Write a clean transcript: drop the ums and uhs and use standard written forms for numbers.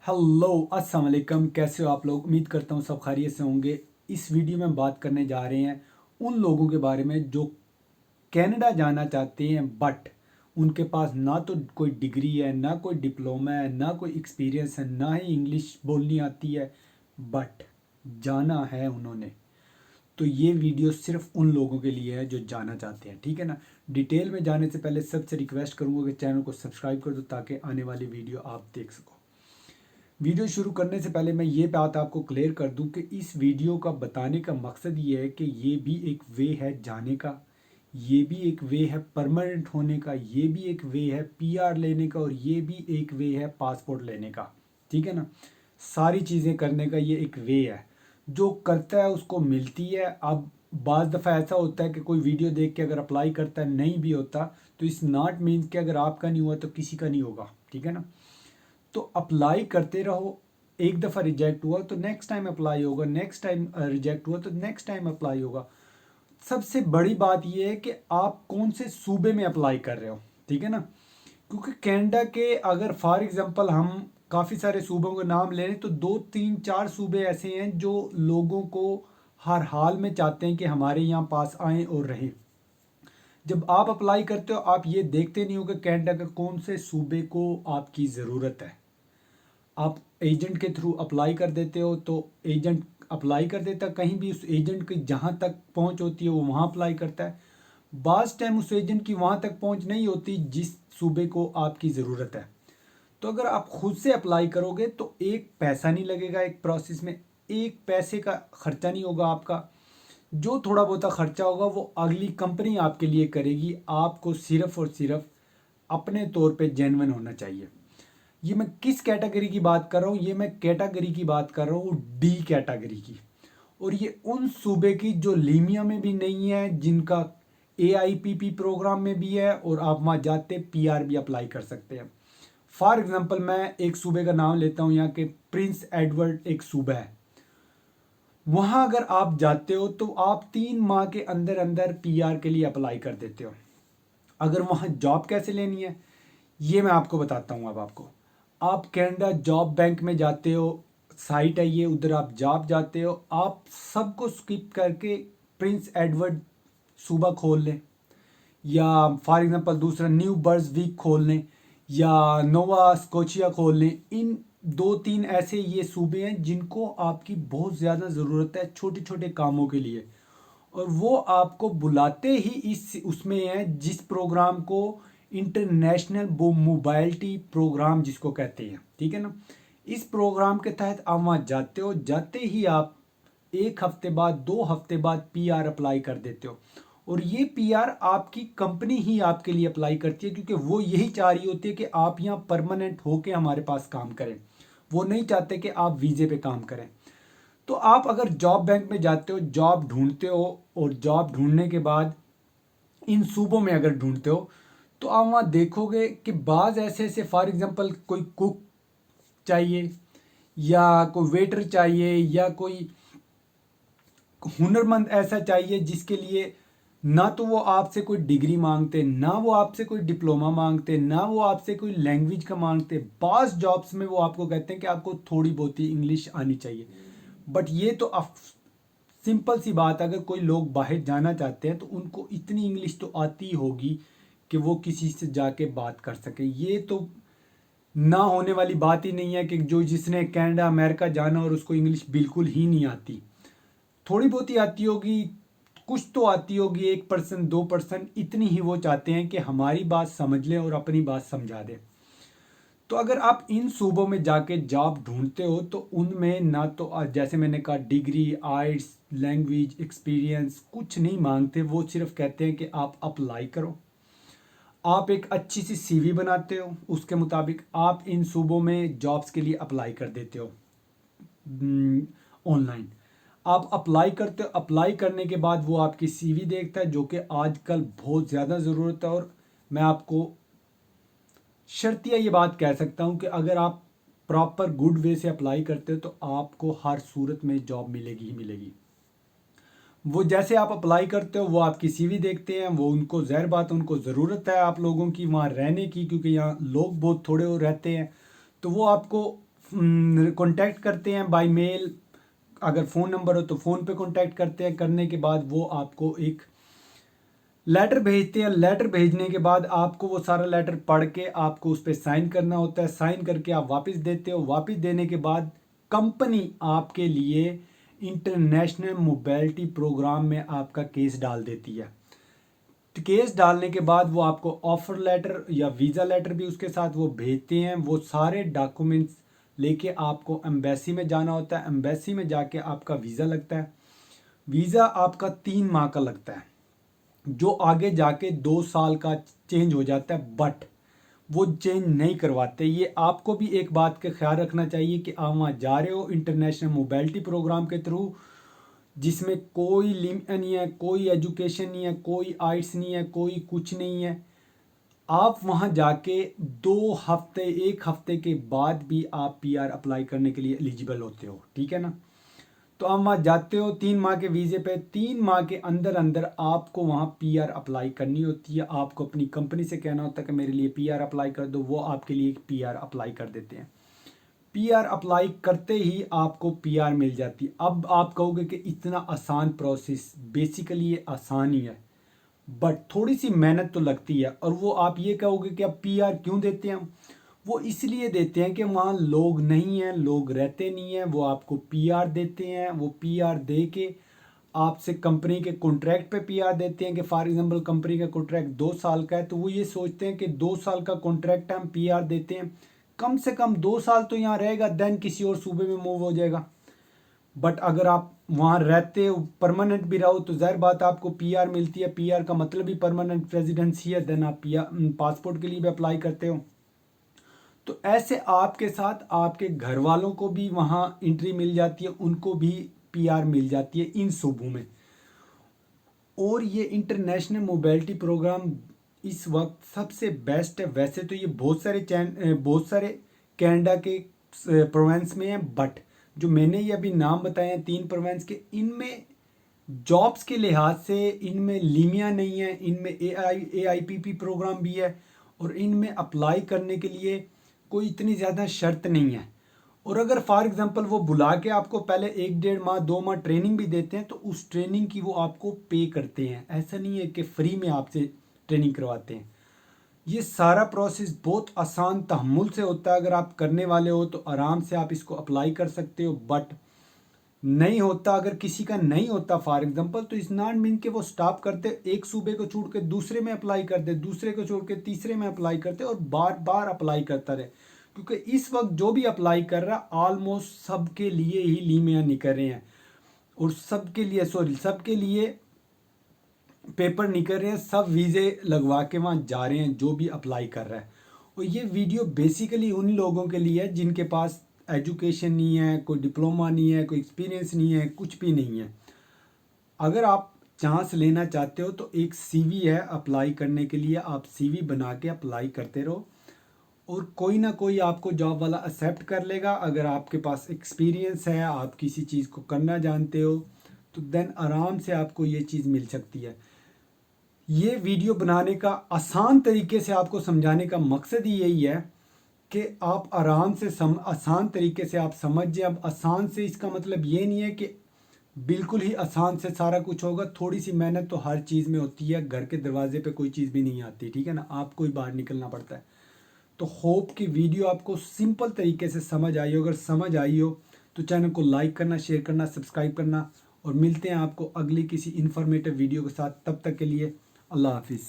Hello अस्सलाम वालेकुम। कैसे हो आप लोग? उम्मीद करता हूँ सब खैरियत से होंगे। इस वीडियो में बात करने जा रहे हैं उन लोगों के बारे में जो कनाडा जाना चाहते हैं, बट उनके पास ना तो कोई डिग्री है, ना कोई डिप्लोमा है, ना कोई एक्सपीरियंस है, ना ही इंग्लिश बोलनी आती है, बट जाना है उन्होंने। तो ये वीडियो सिर्फ उन लोगों के लिए है जो जाना चाहते हैं, ठीक है ना। डिटेल में जाने से पहले सबसे रिक्वेस्ट करूँगा कि चैनल को सब्सक्राइब कर दो ताकि आने वाली वीडियो आप देख सको। वीडियो शुरू करने से पहले मैं ये बात आपको क्लियर कर दूं कि इस वीडियो का बताने का मकसद ये है कि ये भी एक वे है जाने का, ये भी एक वे है परमानेंट होने का, ये भी एक वे है पीआर लेने का, और ये भी एक वे है पासपोर्ट लेने का, ठीक है ना। सारी चीज़ें करने का ये एक वे है। जो करता है उसको मिलती है। अब बाज़ दफ़ा ऐसा होता है कि कोई वीडियो देख के अगर अप्लाई करता है नहीं भी होता, तो इस नॉट मीन्स कि अगर आपका नहीं हुआ तो किसी का नहीं होगा, ठीक है ना। तो अप्लाई करते रहो। एक दफ़ा रिजेक्ट हुआ तो नेक्स्ट टाइम अप्लाई होगा, नेक्स्ट टाइम रिजेक्ट हुआ तो नेक्स्ट टाइम अप्लाई होगा। सबसे बड़ी बात यह है कि आप कौन से सूबे में अप्लाई कर रहे हो, ठीक है ना। क्योंकि कनाडा के अगर फॉर एग्जांपल हम काफ़ी सारे सूबों के नाम ले लें तो दो तीन चार सूबे ऐसे हैं जो लोगों को हर हाल में चाहते हैं कि हमारे यहाँ पास आएँ और रहें। जब आप अप्लाई करते हो आप ये देखते नहीं हो कि कनाडा के कौन से सूबे को आपकी ज़रूरत है। आप एजेंट के थ्रू अप्लाई कर देते हो तो एजेंट अप्लाई कर देता है, कहीं भी उस एजेंट की जहाँ तक पहुँच होती है वो वहाँ अप्लाई करता है। बाज़ टाइम उस एजेंट की वहाँ तक पहुँच नहीं होती जिस सूबे को आपकी ज़रूरत है। तो अगर आप खुद से अप्लाई करोगे तो एक पैसा नहीं लगेगा, एक प्रोसेस में एक पैसे का खर्चा नहीं होगा आपका। जो थोड़ा बहुत खर्चा होगा वो अगली कंपनी आपके लिए करेगी। आपको सिर्फ और सिर्फ अपने तौर पे जेन्युइन होना चाहिए। ये मैं किस कैटेगरी की बात कर रहा हूँ? ये मैं कैटेगरी की बात कर रहा हूँ डी कैटेगरी की। और ये उन सूबे की जो लीमिया में भी नहीं है, जिनका AIPP प्रोग्राम में भी है, और आप वहाँ जाते PR भी अप्लाई कर सकते हैं। फॉर एग्जांपल मैं एक सूबे का नाम लेता हूँ, यहाँ के प्रिंस एडवर्ड एक सूबा है। वहाँ अगर आप जाते हो तो आप 3 माह के अंदर अंदर PR के लिए अप्लाई कर देते हो। अगर वहाँ जॉब कैसे लेनी है ये मैं आपको बताता हूँ। अब आपको आप कनाडा जॉब बैंक में जाते हो, साइट है ये, उधर आप जॉब जाते हो, आप सबको स्किप करके प्रिंस एडवर्ड सूबा खोल लें, या फॉर एग्जांपल दूसरा न्यू बर्ड्स वीक खोल लें, या नोवा स्कोचिया खोल लें। इन दो तीन ऐसे ये सूबे हैं जिनको आपकी बहुत ज़्यादा ज़रूरत है छोटे छोटे कामों के लिए, और वो आपको बुलाते ही इस उसमें है जिस प्रोग्राम को इंटरनेशनल मोबाइलिटी प्रोग्राम जिसको कहते हैं, ठीक है ना। इस प्रोग्राम के तहत आप वहाँ जाते हो, जाते ही आप 1 हफ्ते बाद 2 हफ्ते बाद PR अप्लाई कर देते हो। और ये PR आपकी कंपनी ही आपके लिए अप्लाई करती है, क्योंकि वो यही चाह रही होती है कि आप यहाँ परमानेंट होके हमारे पास काम करें। वो नहीं चाहते कि आप वीज़े पे काम करें। तो आप अगर जॉब बैंक में जाते हो, जॉब ढूंढते हो, और जॉब ढूंढने के बाद इन सूबों में अगर ढूंढते हो तो आप वहाँ देखोगे कि बाज़ ऐसे ऐसे फॉर एग्जांपल कोई कुक चाहिए, या कोई वेटर चाहिए, या कोई हुनरमंद ऐसा चाहिए जिसके लिए ना तो वो आपसे कोई डिग्री मांगते, ना वो आपसे कोई डिप्लोमा मांगते, ना वो आपसे कोई लैंग्वेज का मांगते। बाज़ जॉब्स में वो आपको कहते हैं कि आपको थोड़ी बहुत ही इंग्लिश आनी चाहिए। बट ये तो सिंपल सी बात, अगर कोई लोग बाहर जाना चाहते हैं तो उनको इतनी इंग्लिश तो आती ही होगी कि वो किसी से जाके बात कर सके। ये तो ना होने वाली बात ही नहीं है कि जो जिसने कनाडा अमेरिका जाना और उसको इंग्लिश बिल्कुल ही नहीं आती। थोड़ी बहुत ही आती होगी, कुछ तो आती होगी, 1% 2%, इतनी ही वो चाहते हैं कि हमारी बात समझ लें और अपनी बात समझा दें। तो अगर आप इन सूबों में जाके जॉब ढूंढते हो तो उनमें ना तो जैसे मैंने कहा डिग्री, आइट्स, लैंग्वेज, एक्सपीरियंस कुछ नहीं मांगते। वो सिर्फ कहते हैं कि आप अप्लाई करो। आप एक अच्छी सी CV बनाते हो, उसके मुताबिक आप इन सूबों में जॉब्स के लिए अप्लाई कर देते हो ऑनलाइन। आप अप्लाई करते हो, अप्लाई करने के बाद वो आपकी CV देखता है, जो कि आजकल बहुत ज़्यादा ज़रूरत है। और मैं आपको शर्तिया ये बात कह सकता हूँ कि अगर आप प्रॉपर गुड वे से अप्लाई करते हो तो आपको हर सूरत में जॉब मिलेगी ही मिलेगी। वो जैसे आप अप्लाई करते हो वो आपकी CV देखते हैं, वो उनको ज़ाहिर बात है उनको ज़रूरत है आप लोगों की वहाँ रहने की, क्योंकि यहाँ लोग बहुत थोड़े हो रहते हैं। तो वो आपको कांटेक्ट करते हैं बाय मेल, अगर फ़ोन नंबर हो तो फ़ोन पे कांटेक्ट करते हैं। करने के बाद वो आपको एक लेटर भेजते हैं। लेटर भेजने के बाद आपको वो सारा लेटर पढ़ के आपको उस पर साइन करना होता है। साइन करके आप वापस देते हो। वापस देने के बाद कंपनी आपके लिए इंटरनेशनल मोबिलिटी प्रोग्राम में आपका केस डाल देती है। केस डालने के बाद वो आपको ऑफर लेटर या वीज़ा लेटर भी उसके साथ वो भेजते हैं। वो सारे डॉक्यूमेंट्स लेके आपको एम्बेसी में जाना होता है। एम्बेसी में जाके आपका वीज़ा लगता है। वीज़ा आपका 3 माह का लगता है, जो आगे जाके 2 साल का चेंज हो जाता है, बट वो चेंज नहीं करवाते। ये आपको भी एक बात का ख्याल रखना चाहिए कि आप वहाँ जा रहे हो इंटरनेशनल मोबिलिटी प्रोग्राम के थ्रू, जिसमें कोई लिमिट नहीं है, कोई एजुकेशन नहीं है, कोई आइट्स नहीं है, कोई कुछ नहीं है। आप वहाँ जाके 2 हफ्ते 1 हफ्ते के बाद भी आप पीआर अप्लाई करने के लिए एलिजिबल होते हो, ठीक है ना। तो आप वहाँ जाते हो 3 माह के वीज़े पे। 3 माह के अंदर अंदर आपको वहाँ पीआर अप्लाई करनी होती है। आपको अपनी कंपनी से कहना होता है कि मेरे लिए पीआर अप्लाई कर दो। वो आपके लिए पीआर अप्लाई कर देते हैं। पीआर अप्लाई करते ही आपको पीआर मिल जाती है। अब आप कहोगे कि इतना आसान प्रोसेस, बेसिकली ये आसान ही है, बट थोड़ी सी मेहनत तो लगती है। और वो आप ये कहोगे कि अब पीआर क्यों देते हैं? वो इसलिए देते हैं कि वहाँ लोग नहीं हैं, लोग रहते नहीं हैं, वो आपको पीआर देते हैं। वो पीआर दे के आपसे कंपनी के कॉन्ट्रैक्ट पे पीआर देते हैं कि फॉर एग्जांपल कंपनी का कॉन्ट्रैक्ट 2 साल का है, तो वो ये सोचते हैं कि 2 साल का कॉन्ट्रैक्ट हम पीआर देते हैं, कम से कम 2 साल तो यहाँ रहेगा, देन किसी और सूबे में मूव हो जाएगा। बट अगर आप वहाँ रहते हो, परमानेंट भी रहो, तो ज़ाहिर बात आपको पीआर मिलती है। पीआर का मतलब ही परमानेंट रेजिडेंसी है। देन आप पासपोर्ट के लिए भी अप्लाई करते हो। तो ऐसे आपके साथ आपके घर वालों को भी वहाँ एंट्री मिल जाती है, उनको भी पीआर मिल जाती है इन सूबों में। और ये इंटरनेशनल मोबिलिटी प्रोग्राम इस वक्त सबसे बेस्ट है। वैसे तो ये बहुत सारे कनाडा के प्रोविंस में है, बट जो मैंने ये अभी नाम बताए हैं 3 प्रोविंस के, इनमें जॉब्स के लिहाज से इनमें लीमिया नहीं है, इनमें AIPP प्रोग्राम भी है। और इनमें अप्लाई करने के लिए कोई इतनी ज़्यादा शर्त नहीं है। और अगर फॉर एग्जांपल वो बुला के आपको पहले 1 1.5 माह 2 माह ट्रेनिंग भी देते हैं, तो उस ट्रेनिंग की वो आपको पे करते हैं। ऐसा नहीं है कि फ्री में आपसे ट्रेनिंग करवाते हैं। ये सारा प्रोसेस बहुत आसान तहम्मुल से होता है। अगर आप करने वाले हो तो आराम से आप इसको अप्लाई कर सकते हो। बट नहीं होता, अगर किसी का नहीं होता फॉर एग्जांपल, तो इस नॉट मीन के वो स्टॉप करते, एक सूबे को छोड़ के दूसरे में अप्लाई कर दे, दूसरे को छोड़ के तीसरे में अप्लाई करते, और बार बार अप्लाई करता रहे। क्योंकि इस वक्त जो भी अप्लाई कर रहा ऑलमोस्ट सबके लिए ही लीमिया निकल रहे हैं, और सबके लिए पेपर निकल रहे हैं। सब वीज़े लगवा के वहाँ जा रहे हैं जो भी अप्लाई कर रहा है। और ये वीडियो बेसिकली उन लोगों के लिए है जिनके पास एजुकेशन नहीं है, कोई डिप्लोमा नहीं है, कोई एक्सपीरियंस नहीं है, कुछ भी नहीं है। अगर आप चांस लेना चाहते हो तो एक सीवी है अप्लाई करने के लिए। आप सीवी बना के अप्लाई करते रहो, और कोई ना कोई आपको जॉब वाला एक्सेप्ट कर लेगा। अगर आपके पास एक्सपीरियंस है, आप किसी चीज़ को करना जानते हो, तो देन आराम से आपको ये चीज़ मिल सकती है। ये वीडियो बनाने का आसान तरीके से आपको समझाने का मकसद ही यही है कि आप आराम से आसान तरीके से आप समझ जाए। अब आसान से इसका मतलब ये नहीं है कि बिल्कुल ही आसान से सारा कुछ होगा। थोड़ी सी मेहनत तो हर चीज़ में होती है। घर के दरवाजे पे कोई चीज़ भी नहीं आती, ठीक है ना, आपको ही बाहर निकलना पड़ता है। तो होप कि वीडियो आपको सिंपल तरीके से समझ आई हो। अगर समझ आई हो तो चैनल को लाइक करना, शेयर करना, सब्सक्राइब करना, और मिलते हैं आपको अगली किसी इन्फॉर्मेटिव वीडियो के साथ। तब तक के लिए अल्लाह हाफिज़।